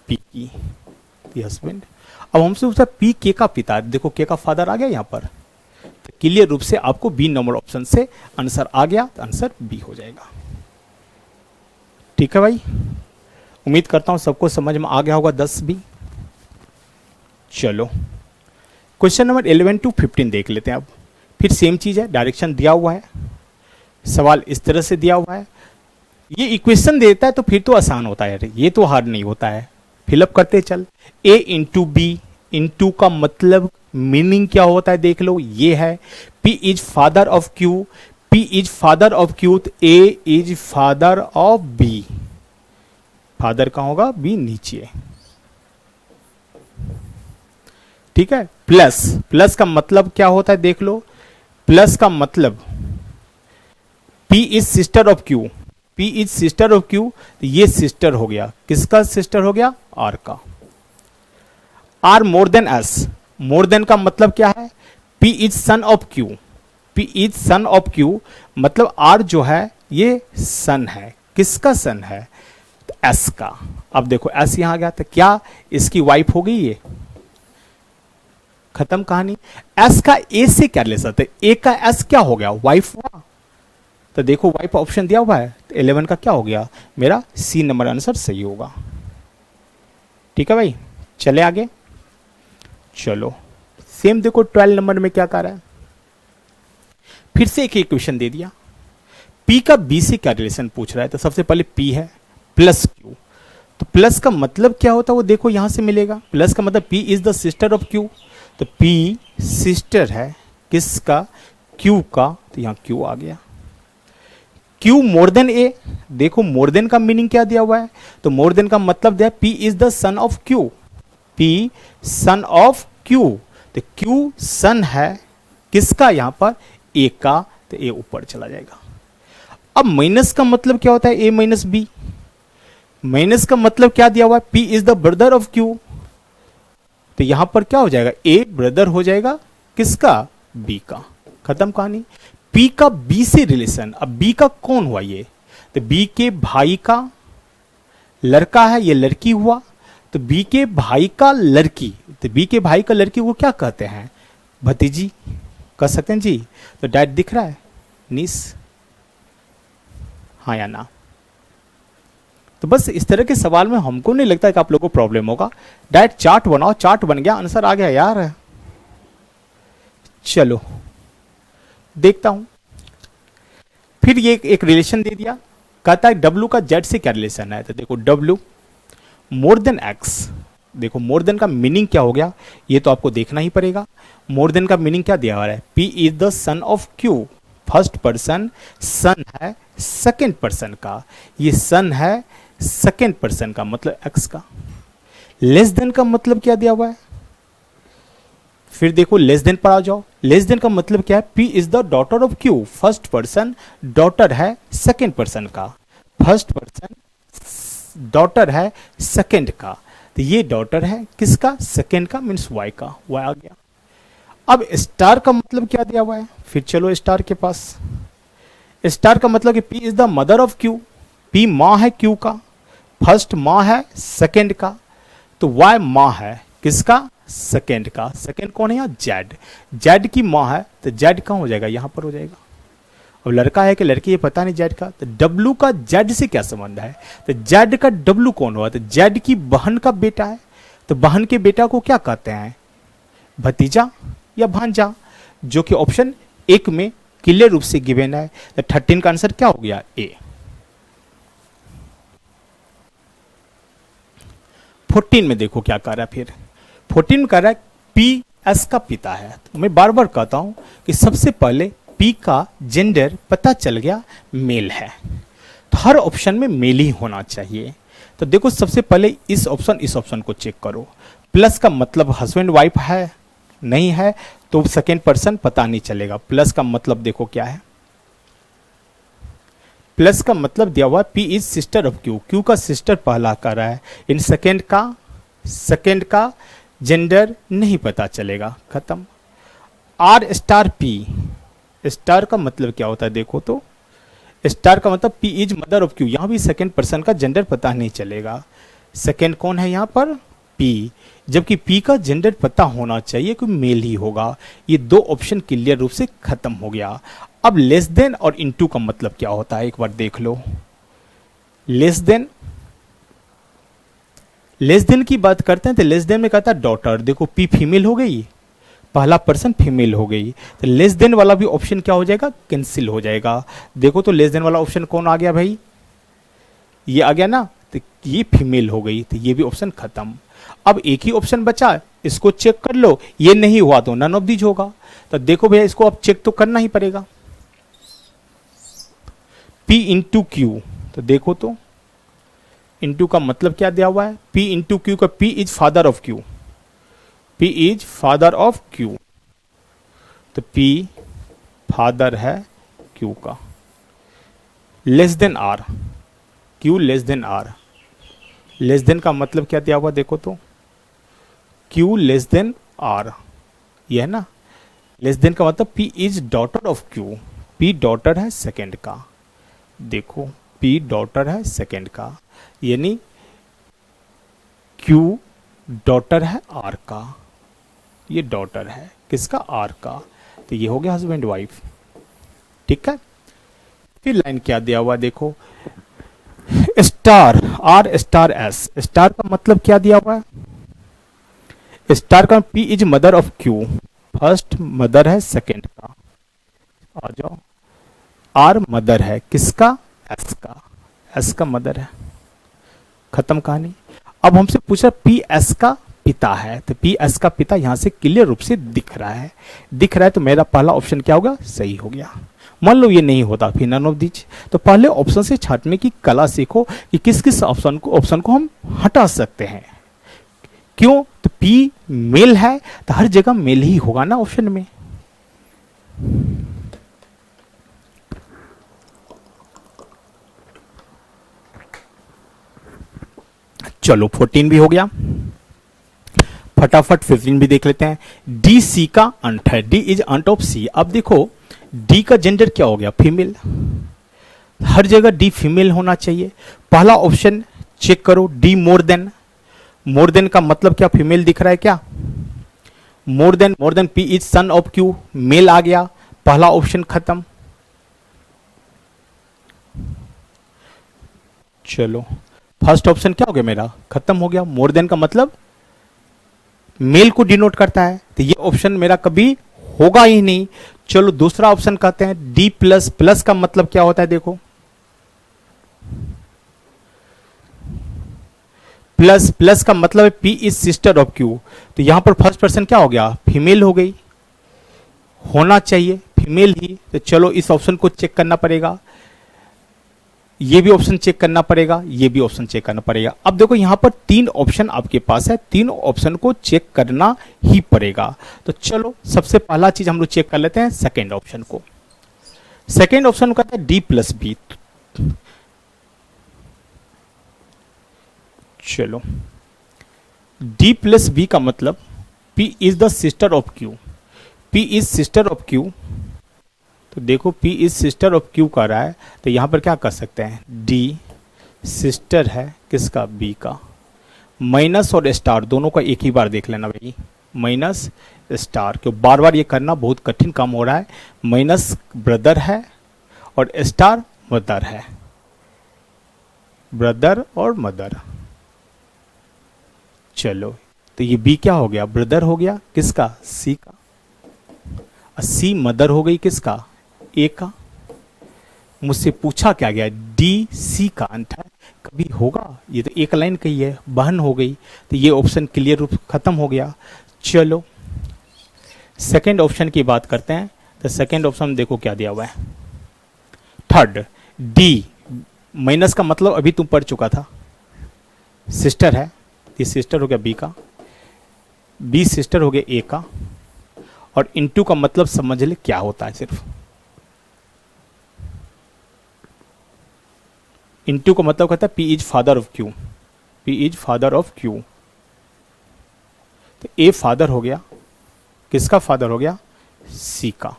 पी की, हस्बैंड। अब हमसे पूछा पी के का पिता, देखो के का फादर आ गया यहां पर, तो क्लियर रूप से आपको बी नंबर ऑप्शन से आंसर आ गया, तो आंसर बी हो जाएगा। ठीक है भाई, उम्मीद करता हूं सबको समझ में आ गया होगा 10 भी। चलो क्वेश्चन नंबर 11 टू 15 देख लेते हैं। अब फिर सेम चीज है, डायरेक्शन दिया हुआ है, सवाल इस तरह से दिया हुआ है, ये इक्वेशन देता है तो फिर तो आसान होता है, ये तो हार्ड नहीं होता है। फिलअप करते चल, ए इंटू बी, इंटू का मतलब मीनिंग क्या होता है देख लो, ये है P is father of Q, P is father of Q, तो A is father of B, father कहां होगा, B नीचे, ठीक है। प्लस, प्लस का मतलब क्या होता है देख लो, प्लस का मतलब P is sister of Q, P is sister of Q, तो ये सिस्टर हो गया, किसका सिस्टर हो गया, R का। R मोर देन S, मोर देन का मतलब क्या है, P is son of Q, P is son of Q, मतलब R जो है ये सन है, किसका सन है, तो S का। अब देखो S यहां गया, तो क्या इसकी वाइफ हो गई, ये खत्म कहानी। S का A से क्या ले सकते, A का S क्या हो गया, वाइफ हुआ, तो देखो वाइफ ऑप्शन दिया हुआ है, तो 11 का क्या हो गया, मेरा सी नंबर आंसर सही होगा। ठीक है भाई, चले आगे। चलो सेम देखो 12 नंबर में क्या कर रहा है, फिर से एक इक्वेशन दे दिया, P का B से क्या रिलेशन पूछ रहा है, तो सबसे पहले P है प्लस Q, तो प्लस का मतलब क्या होता है वो देखो यहां से मिलेगा, प्लस का मतलब P is the sister of Q, तो P सिस्टर है किसका, Q का, तो यहां Q आ गया। Q मोर देन A, देखो मोर देन का मीनिंग क्या दिया हुआ है, तो मोर देन का मतलब दिया P is the son of Q, P son of Q, तो Q सन है किसका यहां पर, A का, तो A ऊपर चला जाएगा। अब माइनस का मतलब क्या होता है, A माइनस B, माइनस का मतलब क्या दिया हुआ है, P is the brother of Q, तो यहां पर क्या हो जाएगा, A ब्रदर हो जाएगा किसका, B का, खत्म कहानी। P का B से रिलेशन, अब B का कौन हुआ ये, तो B के भाई का लड़का है, ये लड़की हुआ, तो B के भाई का लड़की, तो B के भाई का लड़की को क्या कहते हैं, भतीजी कह सकते हैं जी। तो डैड दिख रहा है, नीस, हाँ या ना, तो बस इस तरह के सवाल में हमको नहीं लगता कि आप लोगों को प्रॉब्लम होगा। डायरेक्ट चार्ट बनाओ, चार्ट बन गया, आंसर आ गया यार। चलो देखता हूं। फिर ये एक रिलेशन दे दिया, कहता है डब्ल्यू का जेड से क्या रिलेशन है। तो देखो डब्ल्यू मोर देन एक्स, देखो मोर देन का मीनिंग क्या हो गया ये तो आपको देखना ही पड़ेगा। मोर देन का मीनिंग क्या दिया हुआ है, P is the son of Q, first person, son है सेकेंड पर्सन का, ये सन है सेकेंड पर्सन का मतलब एक्स का। लेस देन का मतलब क्या दिया हुआ है, फिर देखो लेस देन पर आ जाओ। लेस देन का मतलब क्या है, P is the daughter of Q, first person, daughter है सेकेंड पर्सन का, फर्स्ट पर्सन डॉटर है सेकेंड का। तो ये डॉटर है किसका, सेकेंड का, मीन्स वाई का, वाई आ गया। अब स्टार का मतलब क्या दिया हुआ है, फिर चलो स्टार के पास। स्टार का मतलब कि P is the mother of Q, P माँ है क्यू का, फर्स्ट माँ है सेकेंड का, तो वाई माँ है किसका, सेकेंड का। सेकेंड कौन है यहाँ, जेड, जेड की माँ है, तो जेड कहाँ हो जाएगा, यहाँ पर हो जाएगा। अब लड़का है कि लड़की, ये पता नहीं जेड का, तो डब्लू का जेड से क्या संबंध है, तो जेड का डब्लू कौन हुआ, तो जेड की बहन का बेटा है, तो बहन के बेटा को क्या कहते हैं, भतीजा या भांजा, जो कि ऑप्शन एक में क्लियर रूप से गिवन है। तो 13 का आंसर क्या हो गया, ए। 14 में देखो क्या कर रहा है, फिर 14 में कर रहा है पी एस का पिता है। तो मैं बार बार कहता हूं कि सबसे पहले पी का जेंडर पता चल गया मेल है, तो हर ऑप्शन में मेल ही होना चाहिए। तो देखो सबसे पहले इस ऑप्शन को चेक करो। प्लस का मतलब हस्बैंड वाइफ है, नहीं है तो सेकेंड पर्सन पता नहीं चलेगा। प्लस का मतलब देखो क्या है, प्लस का मतलब दिया हुआ P is sister of Q, Q का सिस्टर पहला कर रहा है, इन सेकेंड का जेंडर नहीं पता चलेगा, खत्म। आर स्टार पी, स्टार का मतलब क्या होता है देखो, तो स्टार का मतलब P is mother of Q, यहां भी सेकेंड पर्सन का जेंडर पता नहीं चलेगा। सेकेंड कौन है यहाँ पर, पी, जबकि पी का जेंडर पता होना चाहिए कि मेल ही होगा। ये दो ऑप्शन क्लियर रूप से खत्म हो गया। अब लेस देन और इनटू का मतलब क्या होता है एक बार देख लो। लेस देन की बात करते हैं तो लेस देन में कहता है डॉटर, देखो पी फीमेल हो गई, पहला पर्सन फीमेल हो गई, तो लेस देन वाला भी ऑप्शन क्या हो जाएगा, कैंसिल हो जाएगा। देखो तो लेस देन वाला ऑप्शन कौन आ गया भाई, ये आ गया ना, तो ये फीमेल हो गई, तो ये भी ऑप्शन खत्म। अब एक ही ऑप्शन बचा, इसको चेक कर लो, ये नहीं हुआ तो नन ऑफ दीज होगा। तो देखो भैया इसको अब चेक तो करना ही पड़ेगा। P इंटू क्यू, तो देखो तो इंटू का मतलब क्या दिया हुआ है, P इंटू क्यू का P is father of Q, P is father of Q, तो P फादर है क्यू का। Less than R, Q less than R, less than का मतलब क्या दिया हुआ देखो तो, क्यू लेस देन आर, ये है ना। लेस देन का मतलब P is daughter of Q, P daughter है सेकेंड का, देखो P डॉटर है सेकेंड का, यानी Q डॉटर है R का, ये डॉटर है किसका, R का, तो ये हो गया हस्बैंड वाइफ, ठीक है। फिर लाइन क्या दिया हुआ देखो, star R star S, star का मतलब क्या दिया हुआ है, स्टार का P is mother of Q, first mother है सेकेंड का, आ जाओ, R मदर है किसका, S का, S का मदर है, खत्म कहानी। अब हमसे पूछा पी एस का पिता है, तो पी एस का पिता यहां से क्लियर रूप से दिख रहा है, तो मेरा पहला ऑप्शन क्या होगा, सही हो गया। मान लो ये नहीं होता फिर नन ऑफ दीज, तो पहले ऑप्शन से छांटने की कला सीखो कि किस किस ऑप्शन को हम हटा सकते हैं। क्यों, तो पी मेल है तो हर जगह मेल ही होगा ना ऑप्शन में। चलो 14 भी हो गया, फटाफट 15 भी देख लेते हैं। डी सी का अंट है, डी इज अंट ऑफ सी। अब देखो डी का जेंडर क्या हो गया, फीमेल, हर जगह डी फीमेल होना चाहिए। पहला ऑप्शन चेक करो, डी मोर देन का मतलब क्या, फीमेल दिख रहा है क्या, more than P is son of Q, male आ गया, पहला ऑप्शन खत्म। चलो फर्स्ट ऑप्शन क्या हो गया मेरा, खत्म हो गया। मोर देन का मतलब मेल को डिनोट करता है, तो ये ऑप्शन मेरा कभी होगा ही नहीं। चलो दूसरा ऑप्शन कहते हैं डी प्लस, प्लस का मतलब क्या होता है, देखो प्लस, प्लस का मतलब है P is sister of Q, तो यहां पर फर्स्ट पर्सन क्या हो गया, फीमेल हो गई, होना चाहिए फीमेल ही। तो चलो इस ऑप्शन को चेक करना पड़ेगा, ये भी ऑप्शन चेक करना पड़ेगा, ये भी ऑप्शन चेक करना पड़ेगा। अब देखो यहां पर तीन ऑप्शन आपके पास है, तीन ऑप्शन को चेक करना ही पड़ेगा। तो चलो सबसे पहला चीज हम लोग चेक कर लेते हैं सेकेंड ऑप्शन को। सेकेंड ऑप्शन कहता है डी प्लस बी। चलो डी प्लस बी का मतलब P is the sister of Q, P is sister of Q. तो देखो P is sister of Q कर रहा है, तो यहां पर क्या कर सकते हैं, D सिस्टर है किसका, B का। माइनस और स्टार दोनों का एक ही बार देख लेना भाई, माइनस स्टार, क्यों बार बार ये करना बहुत कठिन काम हो रहा है। माइनस ब्रदर है और स्टार मदर है, ब्रदर और मदर। चलो तो ये B क्या हो गया, ब्रदर हो गया किसका, C का। C मदर हो गई किसका, ए का। मुझसे पूछा क्या गया, डी सी का अंत है, कभी होगा, ये तो एक लाइन कही है, बहन हो गई, तो ये ऑप्शन क्लियर रूप खत्म हो गया। चलो सेकंड ऑप्शन की बात करते हैं, तो सेकंड ऑप्शन देखो क्या दिया हुआ है, थर्ड डी माइनस का मतलब अभी तुम पढ़ चुका था, सिस्टर है, ये सिस्टर हो गया बी का, बी सिस्टर हो गया ए का, और इनटू का मतलब समझ ले क्या होता है, सिर्फ इनटू का मतलब कहता है P is father of Q, P is father of Q. तो ए फादर हो गया, किसका फादर हो गया, सी का।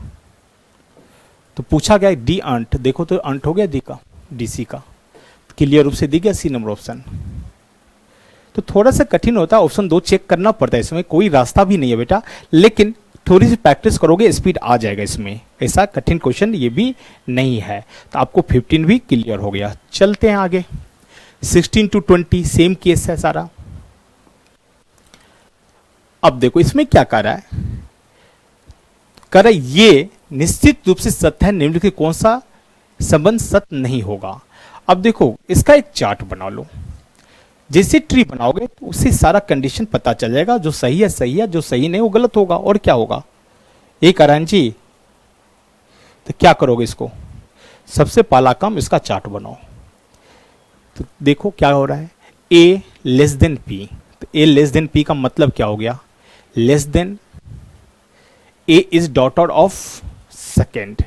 तो पूछा गया डी अंट, देखो तो अंट हो गया डी का, डी सी का, क्लियर रूप से दी गया सी नंबर ऑप्शन। तो थोड़ा सा कठिन होता है, ऑप्शन 2 चेक करना पड़ता है, इसमें कोई रास्ता भी नहीं है बेटा, लेकिन थोड़ी सी प्रैक्टिस करोगे स्पीड आ जाएगा इसमें, ऐसा कठिन क्वेश्चन ये भी नहीं है। तो आपको 15 भी क्लियर हो गया। चलते हैं आगे, 16 to 20 सेम केस है सारा। अब देखो इसमें क्या कर रहा है, ये निश्चित रूप से सत्य है, निम्नलिखित कौन सा संबंध सत्य नहीं होगा। अब देखो इसका एक चार्ट बना लो, जैसे ट्री बनाओगे तो उससे सारा कंडीशन पता चल जाएगा, जो सही है सही है, जो सही नहीं वो गलत होगा, और क्या होगा। एक आरायण जी, तो क्या करोगे, इसको सबसे पहला काम इसका चार्ट बनाओ। तो देखो क्या हो रहा है, ए लेस देन पी, तो ए लेस देन पी का मतलब क्या हो गया, less than, A is daughter of second,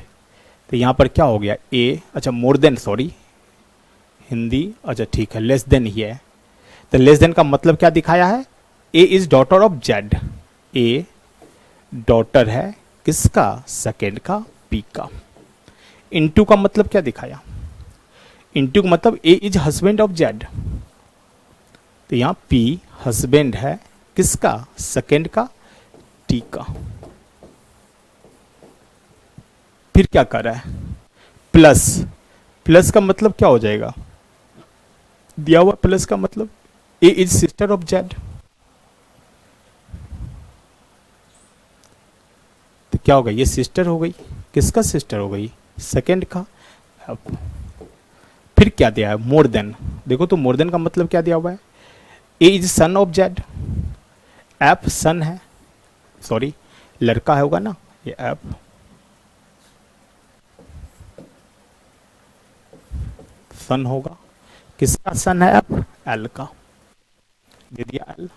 तो यहां पर क्या हो गया ए, अच्छा मोर देन, सॉरी हिंदी, अच्छा ठीक है लेस देन ही है। तो लेस देन का मतलब क्या दिखाया है, A is daughter of Z, A daughter है किसका, सेकेंड का, पी का। इनटू का मतलब क्या दिखाया, इनटू का मतलब A is husband of Z, तो यहां पी हस्बैंड है किसका, सेकेंड का, टी का। फिर क्या कर रहा है, प्लस, प्लस का मतलब क्या हो जाएगा, दिया हुआ प्लस का मतलब A is sister of Z, तो क्या होगा, ये सिस्टर हो गई, किसका सिस्टर हो गई, सेकेंड का। फिर क्या दिया है, मोर देन, देखो तो मोर देन का मतलब क्या दिया हुआ है, A is son of Z, F son है, सॉरी लड़का है होगा ना, ये एफ सन होगा, किसका सन है, एफ एल का, दे दिया एल।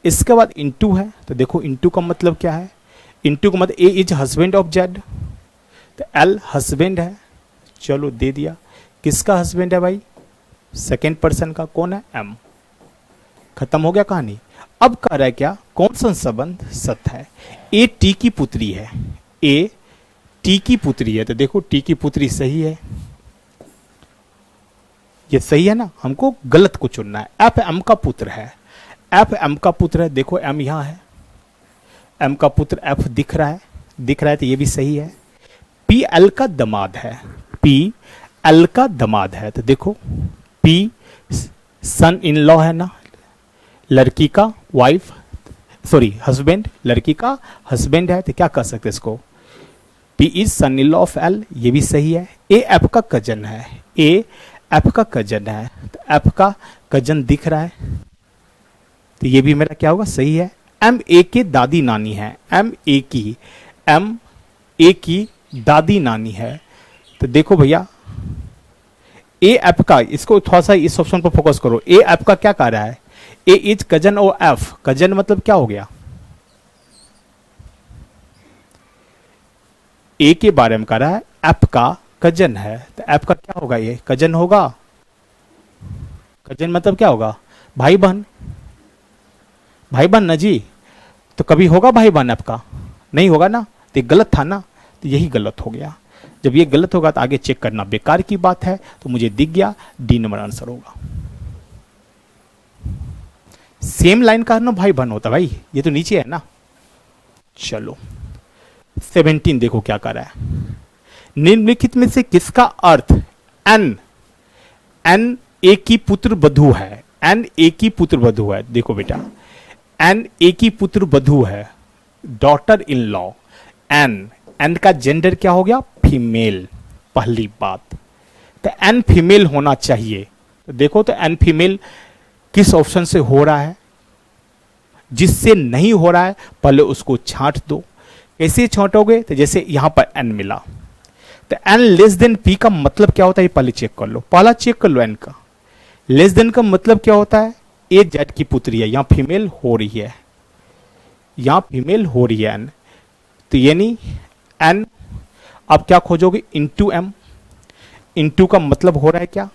इसके बाद इनटू है, तो देखो इनटू का मतलब क्या है, इनटू का मतलब A is husband of Z, तो एल हस्बैंड है, चलो दे दिया, किसका हस्बैंड है भाई, सेकेंड पर्सन का, कौन है, एम। खत्म हो गया कहानी। अब कह रहा है क्या, कौन सा संबंध सत्य है, ए टी की पुत्री है, ए टी की पुत्री है, तो देखो टी की पुत्री सही है, ये सही है ना, हमको गलत को चुनना है। एफ एम का पुत्र है, एफ एम का पुत्र है, देखो एम यहां है, एम का पुत्र एफ दिख रहा है, तो ये भी सही है। पी एल का दामाद है, पी एल का दामाद है, तो देखो पी सन इन लॉ है ना, लड़की का वाइफ, सॉरी हस्बैंड, लड़की का हस्बैंड है, तो क्या कर सकते इसको, P is son in law of L, ये भी सही है। ए एफ का कजन है, ए एफ का कजन है, तो एफ का कजन दिख रहा है, तो ये भी मेरा क्या होगा, सही है। एम ए की दादी नानी है, एम ए की दादी नानी है, तो देखो भैया ए एफ का, इसको थोड़ा सा इस ऑप्शन पर फोकस करो, ए एफ का क्या कह रहा है, ए इज कजन और एफ, कजन मतलब क्या हो गया, ए के बारे में कह रहा है, एफ का कजन है, तो एफ का क्या होगा, ये कजन होगा, कजन मतलब क्या होगा, भाई बहन, भाई बहन ना जी, तो कभी होगा भाई बहन एफ का, नहीं होगा ना, तो गलत था ना, तो यही गलत हो गया। जब ये गलत होगा तो आगे चेक करना बेकार की बात है, तो मुझे दिख गया डी नंबर आंसर होगा। सेम लाइन का ना भाई बहन होता भाई, ये तो नीचे है ना। चलो 17 देखो क्या कर रहा है, निम्नलिखित में से किसका अर्थ एन, एन ए की पुत्र बधू है, एन ए की पुत्र बधू है, देखो बेटा एन ए की पुत्र बधू है, daughter in law, N, N का जेंडर क्या हो गया, फीमेल, पहली बात, तो एन फीमेल होना चाहिए, तो देखो तो एन फीमेल किस ऑप्शन से हो रहा है, जिससे नहीं हो रहा है पहले उसको छांट दो, कैसे छांटोगे, तो जैसे यहां पर एन मिला, तो एन लेस देन पी का मतलब क्या होता है, पहले चेक कर लो, पहला चेक कर लो एन का, लेस देन का मतलब क्या होता है, ए जेड की पुत्री है, यहां फीमेल हो रही है, यहां फीमेल हो रही है एन, तो यानी एन, अब क्या खोजोगे, इंटू एम, इंटू का मतलब हो रहा है क्या,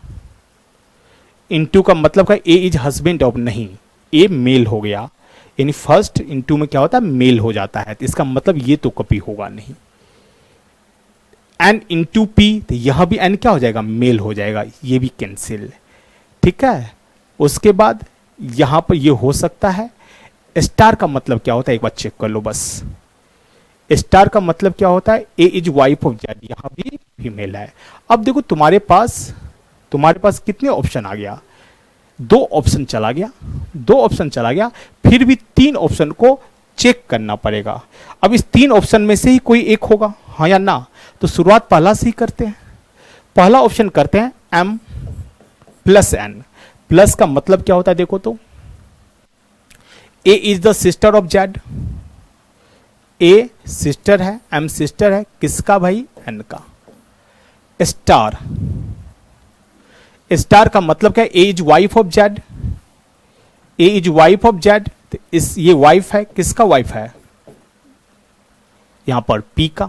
इंटू का मतलब का ए इज हस्बैंड ऑफ, नहीं ए मेल हो गया, यानी फर्स्ट इंटू में क्या होता है, मेल हो जाता है, तो इसका मतलब ये तो कभी होगा नहीं, एन इंटू पी, तो यहां भी एन क्या हो जाएगा, मेल हो जाएगा, ये भी कैंसिल, ठीक है। उसके बाद यहां पर ये हो सकता है, स्टार का मतलब क्या होता है, एक बार चेक कर लो बस, स्टार का मतलब क्या होता है, A is wife of Z, यहां भी फीमेल है। अब देखो तुम्हारे पास कितने ऑप्शन आ गया, दो ऑप्शन चला गया, दो ऑप्शन चला गया, फिर भी तीन ऑप्शन को चेक करना पड़ेगा। अब इस तीन ऑप्शन में से ही कोई एक होगा, हाँ या ना, तो शुरुआत पहला से ही करते हैं, पहला ऑप्शन करते हैं एम प्लस एन, प्लस का मतलब क्या होता है, देखो तो A is the sister of Z, A sister है, एम सिस्टर है, किसका भाई, एन का। स्टार, स्टार का मतलब क्या है, A is wife of Z, A is wife of Z, तो इस ये वाइफ है, किसका वाइफ है, यहां पर पी का।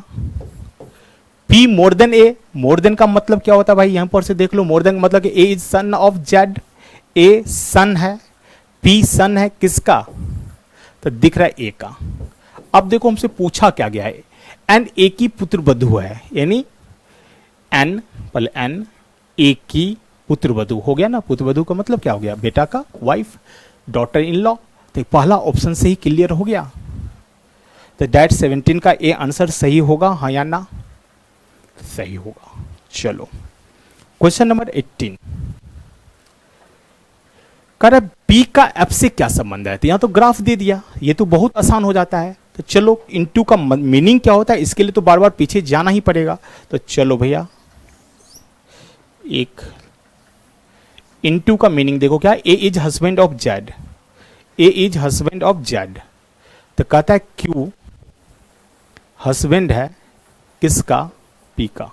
पी मोर देन ए, मोर देन का मतलब क्या होता है भाई, यहां पर से देख लो, मोर देन का मतलब A is son of Z, A son है, पी सन है, किसका, तो दिख रहा है ए का। अब देखो हमसे पूछा क्या गया है, एन ए की पुत्र बधू है, यानी एन पहले एन ए की पुत्र वधू हो गया ना, पुत्र वधू का मतलब क्या हो गया, बेटा का, वाइफ, डॉटर इन लॉ, तो पहला ऑप्शन से ही क्लियर हो गया, तो डेट 17 का ए आंसर सही होगा, हाँ या ना, सही होगा। चलो क्वेश्चन नंबर 18 कर बी का एफ से क्या संबंध है, तो यहां तो ग्राफ दे दिया, ये तो बहुत आसान हो जाता है, तो चलो इनटू का मीनिंग क्या होता है, इसके लिए तो बार बार पीछे जाना ही पड़ेगा, तो चलो भैया एक इनटू का मीनिंग देखो क्या, A is husband of Z, A is husband of Z, तो कहता है क्यू हस्बैंड है किसका, पी का,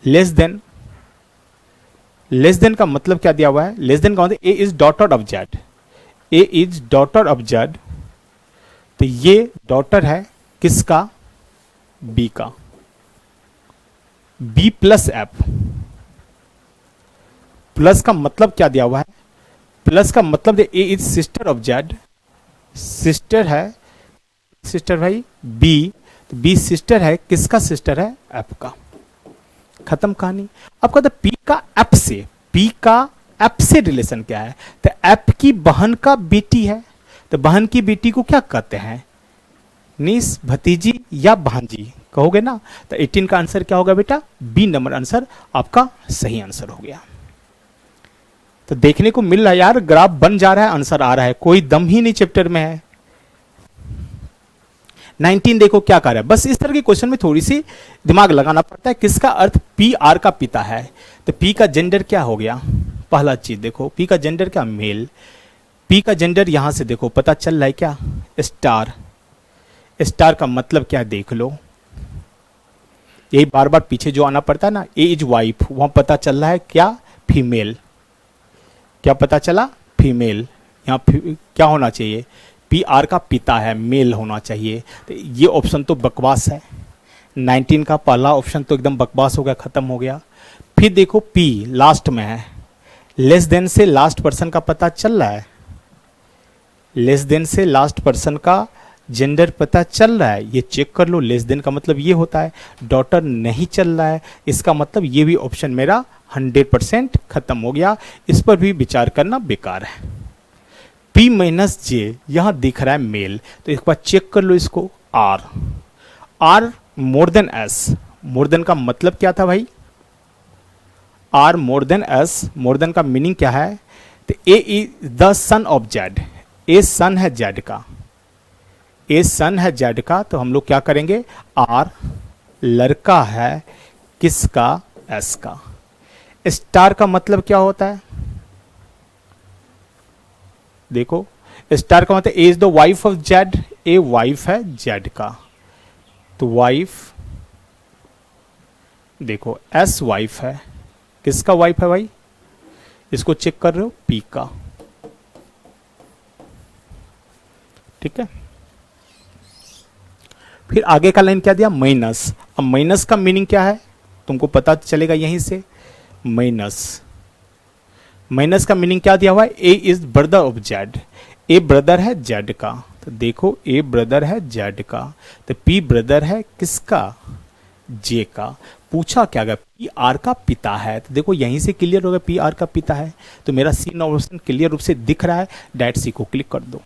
लेस देन, लेस देन का मतलब क्या दिया हुआ है, लेस देन का मतलब A is daughter of Z, A is daughter of Z, तो ये डॉटर है किसका, बी का, बी प्लस एफ, प्लस का मतलब क्या दिया हुआ है, प्लस का मतलब A is sister of Z, sister है, सिस्टर भाई बी, तो बी सिस्टर है, किसका सिस्टर है, एफ का, खत्म कहानी। अब कहते पी का एफ से, पी का एफ से रिलेशन क्या है, तो एफ की बहन का बेटी है, तो बहन की बेटी को क्या कहते हैं, निस, भतीजी या भांजी कहोगे ना, तो 18 का आंसर क्या होगा बेटा, बी नंबर आंसर आपका सही आंसर हो गया। तो देखने को मिल रहा है यार, ग्राफ बन जा रहा है, आंसर आ रहा है, कोई दम ही नहीं चैप्टर में है। 19 देखो क्या कर रहा है, बस इस तरह के क्वेश्चन में थोड़ी सी दिमाग लगाना पड़ता है। किसका अर्थ पी आर का पिता है, तो पी का जेंडर क्या हो गया, पहला चीज देखो पी का जेंडर क्या, मेल। पी का जेंडर यहां से देखो पता चल रहा है क्या, स्टार। स्टार का मतलब क्या देख लो, यही बार बार पीछे जो आना पड़ता है ना, ए इज वाइफ, वहां पता चल रहा है क्या, फीमेल। क्या पता चला, फीमेल। यहाँ क्या होना चाहिए, पी आर का पिता है, मेल होना चाहिए। तो ये ऑप्शन तो बकवास है, 19 का पहला ऑप्शन तो एकदम बकवास हो गया, खत्म हो गया। फिर देखो पी लास्ट में है, लेस देन से लास्ट पर्सन का पता चल रहा है, लेस देन से लास्ट पर्सन का जेंडर पता चल रहा है, ये चेक कर लो। लेस देन का मतलब ये होता है, डॉटर नहीं चल रहा है, इसका मतलब ये भी ऑप्शन मेरा 100% खत्म हो गया, इस पर भी विचार करना बेकार है। P माइनस जे यहां दिख रहा है मेल, तो एक बार चेक कर लो इसको। R, R more than S, more than का मतलब क्या था भाई, R more than S, more than का मीनिंग क्या है, तो A is the son of Z, A son है जेड का, ए सन है जेड का, तो हम लोग क्या करेंगे, आर लड़का है किसका, एस का। स्टार का मतलब क्या होता है, देखो स्टार का मतलब A is the wife of Z, A wife है जेड का, तो वाइफ देखो एस वाइफ है, किसका वाइफ है भाई, इसको चेक कर रहे हो, पी का, ठीक है। फिर आगे का लाइन क्या दिया, माइनस। अब माइनस का मीनिंग क्या है तुमको पता चलेगा यहीं से, माइनस, माइनस का मीनिंग क्या दिया हुआ है, A is brother of Z, A brother है जेड का, तो देखो ए ब्रदर है जेड का, तो पी ब्रदर है किसका, जे का। पूछा क्या गया, पी आर का पिता है, तो देखो यहीं से क्लियर हो गया पी आर का पिता है, तो मेरा सी ऑप्शन क्लियर रूप से दिख रहा है, डायरेक्ट सी को क्लिक कर दो।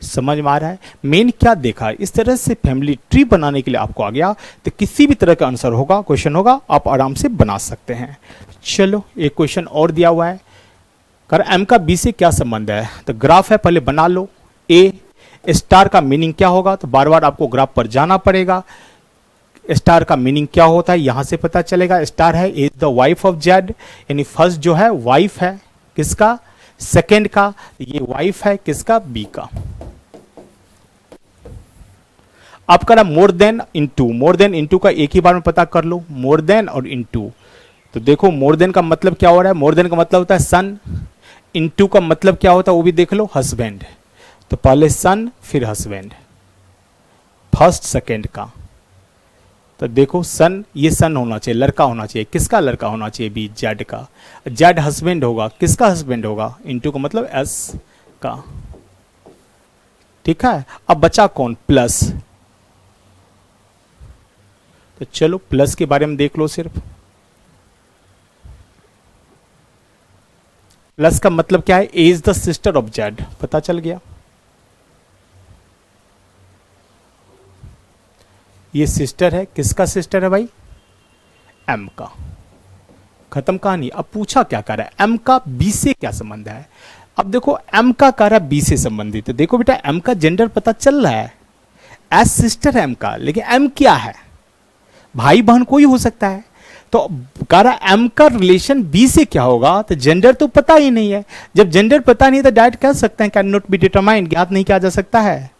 समझ में आ रहा है, मेन क्या देखा, इस तरह से फैमिली ट्री बनाने के लिए आपको आ गया, तो किसी भी तरह का आंसर होगा, क्वेश्चन होगा, आप आराम से बना सकते हैं। चलो एक क्वेश्चन और दिया हुआ है, कर एम का बी से क्या संबंध है, तो ग्राफ है पहले बना लो। ए स्टार का मीनिंग क्या होगा, तो बार बार आपको ग्राफ पर जाना पड़ेगा, स्टार का मीनिंग क्या होता है यहां से पता चलेगा, स्टार है is the wife of Z, यानी फर्स्ट जो है वाइफ है किसका, सेकेंड का, ये वाइफ है किसका, बी का। अब करा more than into, more than into का एक ही बार में पता कर लो, मोर देन और इनटू, तो देखो मोर देन का मतलब क्या हो रहा है, मोर देन का मतलब होता है सन, इनटू का मतलब क्या होता है वो भी देख लो, हस्बैंड, तो पहले सन फिर हस्बैंड, फर्स्ट सेकेंड का, तो देखो सन, ये सन होना चाहिए, लड़का होना चाहिए, किसका लड़का होना चाहिए, बी जेड का, जेड हस्बैंड होगा, किसका हस्बैंड होगा, इनटू का मतलब एस का, ठीक है। अब बचा कौन, प्लस, तो चलो प्लस के बारे में देख लो सिर्फ, प्लस का मतलब क्या है, A is the sister of Z, पता चल गया, ये सिस्टर है, किसका सिस्टर है भाई, एम का, खत्म कहानी। अब पूछा क्या कर रहा है, एम का बी से क्या संबंध है, अब देखो एम का कह रहा है बी से संबंधित, तो देखो बेटा एम का जेंडर पता चल रहा है, एज सिस्टर है एम का, लेकिन एम क्या है, भाई बहन कोई हो सकता है, तो कह रहा एम का रिलेशन बी से क्या होगा, तो जेंडर तो पता ही नहीं है, जब जेंडर पता नहीं तो डायरेक्ट कह सकते हैं कैन नॉट बी डिटरमाइंड, ज्ञात नहीं किया जा सकता है,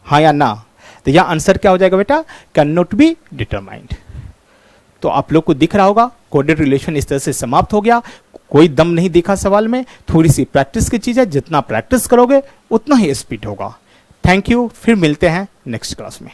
हाँ या ना, तो यह आंसर क्या हो जाएगा बेटा, कैन नॉट बी डिटरमाइंड। तो आप लोग को दिख रहा होगा कोडेड रिलेशन इस तरह से समाप्त हो गया, कोई दम नहीं दिखा सवाल में, थोड़ी सी प्रैक्टिस की चीज है, जितना प्रैक्टिस करोगे उतना ही स्पीड होगा। थैंक यू, फिर मिलते हैं नेक्स्ट क्लास में।